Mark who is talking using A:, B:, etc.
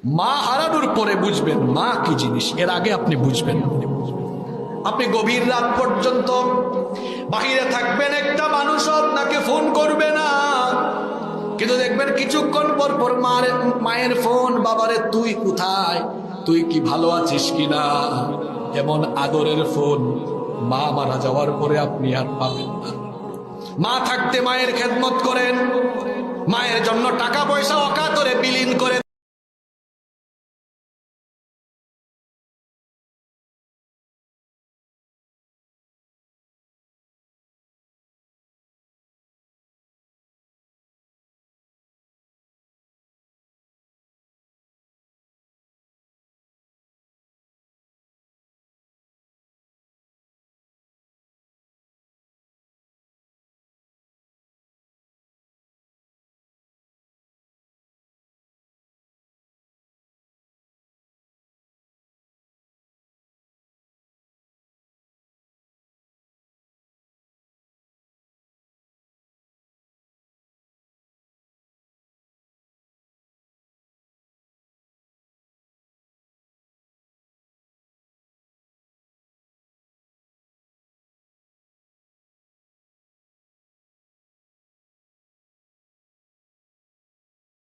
A: মা হারানোর পরে বুঝবেন মা কি জিনিস, এর আগে আপনি বুঝবেন। আপনি গভীর রাত পর্যন্ত বাহিরে থাকবেন, একটা মানুষও আপনাকে ফোন করবে না, কিন্তু দেখবেন কিছুক্ষণ পর পর মায়ের ফোন, বাবারে তুই কোথায়, তুই কি ভালো আছিস কিনা। এমন আদরের ফোন মা মারা যাওয়ার পরে আপনি আর পাবেন না। মা থাকতে মায়ের খেদমত করেন, মায়ের জন্য টাকা পয়সা অকাতরে বিলীন করে